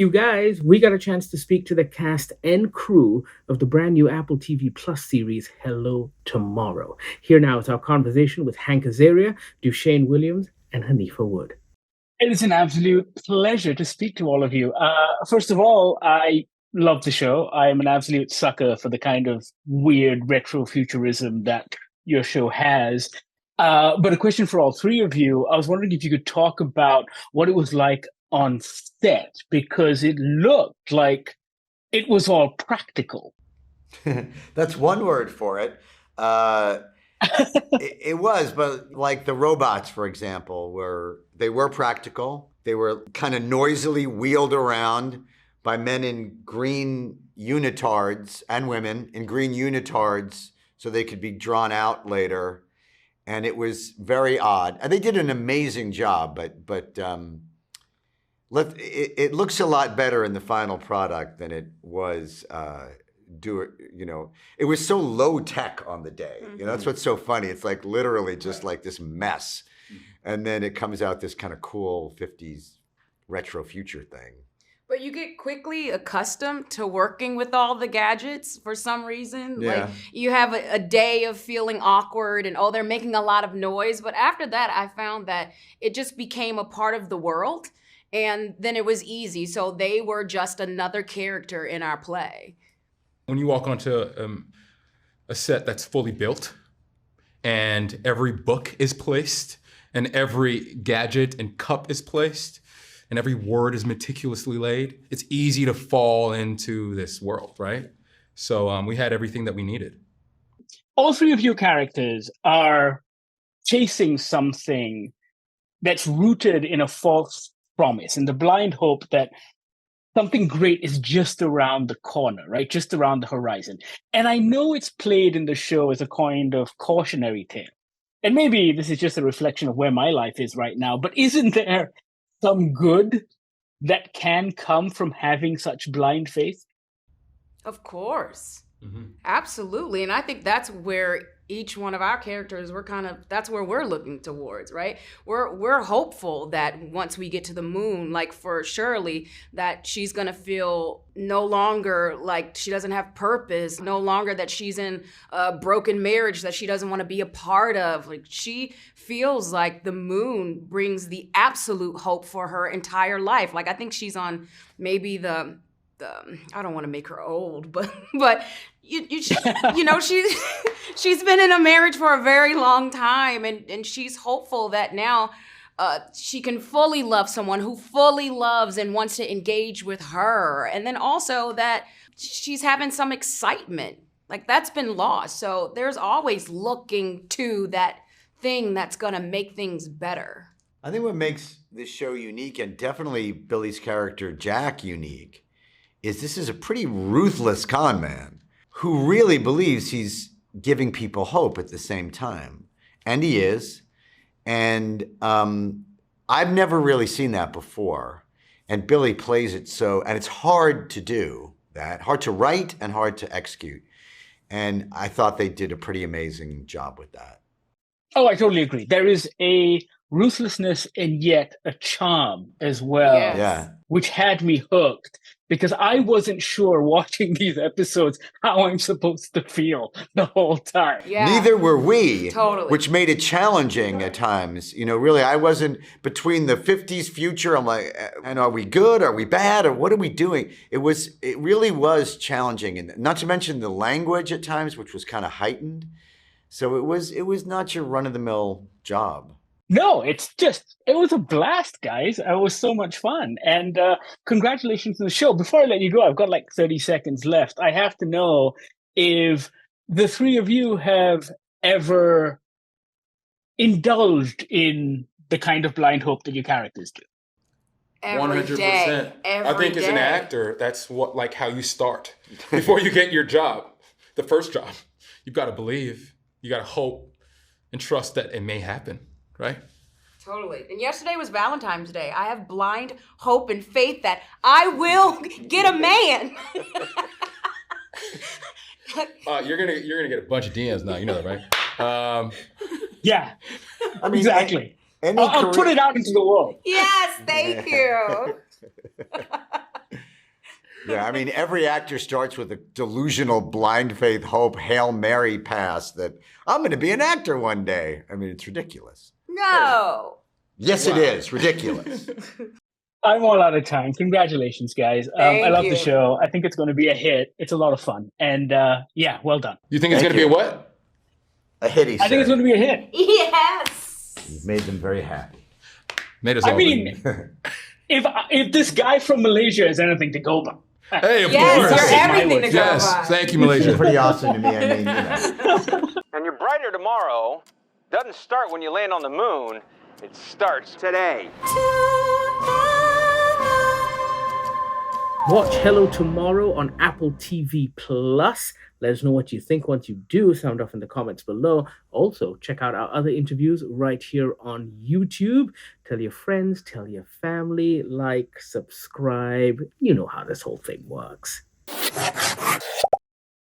You guys, we got a chance to speak to the cast and crew of the brand new Apple TV Plus series, Hello Tomorrow. Here now is our conversation with Hank Azaria, Dewshane Williams, and Haneefa Wood. It is an absolute pleasure to speak to all of you. First of all, I love the show. I am an absolute sucker for the kind of weird retro-futurism that your show has. But a question for all three of you. I was wondering if you could talk about what it was like on set, because it looked like it was all practical. That's one word for it. It was, but like the robots, for example, they were practical. They were kind of noisily wheeled around by men in green unitards and women in green unitards so they could be drawn out later. And it was very odd. And they did an amazing job, but it looks a lot better in the final product than it was it was so low tech on the day. Mm-hmm. That's what's so funny. It's like literally just like this mess. And then it comes out this kind of cool 50s retro future thing. But you get quickly accustomed to working with all the gadgets for some reason. Yeah. Like you have a day of feeling awkward and, they're making a lot of noise. But after that, I found that it just became a part of the world. And then it was easy. So they were just another character in our play. When you walk onto a set that's fully built and every book is placed and every gadget and cup is placed and every word is meticulously laid, it's easy to fall into this world, right? So we had everything that we needed. All three of your characters are chasing something that's rooted in a false promise and the blind hope that something great is just around the corner, right? Just around the horizon. And I know it's played in the show as a kind of cautionary tale. And maybe this is just a reflection of where my life is right now, but isn't there some good that can come from having such blind faith? Of course. Mm-hmm. Absolutely. And I think that's where each one of our characters, that's where we're looking towards, right? We're hopeful that once we get to the moon, like for Shirley, that she's going to feel no longer like she doesn't have purpose, no longer that she's in a broken marriage that she doesn't want to be a part of. Like she feels like the moon brings the absolute hope for her entire life. Like I think she's on maybe I don't want to make her old, but she's been in a marriage for a very long time, and she's hopeful that now she can fully love someone who fully loves and wants to engage with her, and then also that she's having some excitement, like that's been lost. So there's always looking to that thing that's gonna make things better. I think what makes this show unique, and definitely Billy's character Jack unique, is this is a pretty ruthless con man who really believes he's giving people hope at the same time. And he is. And I've never really seen that before. And Billy plays it and it's hard to do that, hard to write and hard to execute. And I thought they did a pretty amazing job with that. Oh, I totally agree. There is a ruthlessness and yet a charm as well, Yes. Yeah. which had me hooked because I wasn't sure watching these episodes how I'm supposed to feel the whole time. Yeah. Neither were we, Totally. which made it challenging at times. Really, I wasn't between the 50s future. I'm like, and are we good? Are we bad? Or what are we doing? It really was challenging. And not to mention the language at times, which was kind of heightened. So it was not your run-of-the-mill job. No, it was a blast, guys. It was so much fun. And congratulations on the show. Before I let you go, I've got like 30 seconds left. I have to know if the three of you have ever indulged in the kind of blind hope that your characters do. Every 100%. day. I think as an actor, that's how you start. Before you get your job, the first job, you've got to believe, you got to hope and trust that it may happen. Right? Totally. And yesterday was Valentine's Day. I have blind hope and faith that I will get a man. You're gonna get a bunch of DMs now. You know that, right? Yeah, I mean, exactly. I'll put it out into the world. Yes, thank you. Yeah, I mean, every actor starts with a delusional blind faith hope, Hail Mary pass that I'm going to be an actor one day. I mean, it's ridiculous. No. Yes, it is. Ridiculous. I'm all out of time. Congratulations, guys. I love you. the show. I think it's going to be a hit. It's a lot of fun. And yeah, well done. You think it's Thank going to be a you. what? A hit, he I think it's said. going to be a hit. Yes. You've made them very happy. Made us I all mean, if this guy from Malaysia is anything to go by. hey, of Yes, course. you're everything to go Yes, by. thank you, It's Malaysia. pretty awesome to me. I mean, you know. And your brighter tomorrow doesn't start when you land on the moon. It starts today. Watch Hello Tomorrow on Apple TV Plus. Let us know what you think once you do. Sound off in the comments below. Also, check out our other interviews right here on YouTube. Tell your friends, tell your family, like, subscribe. You know how this whole thing works.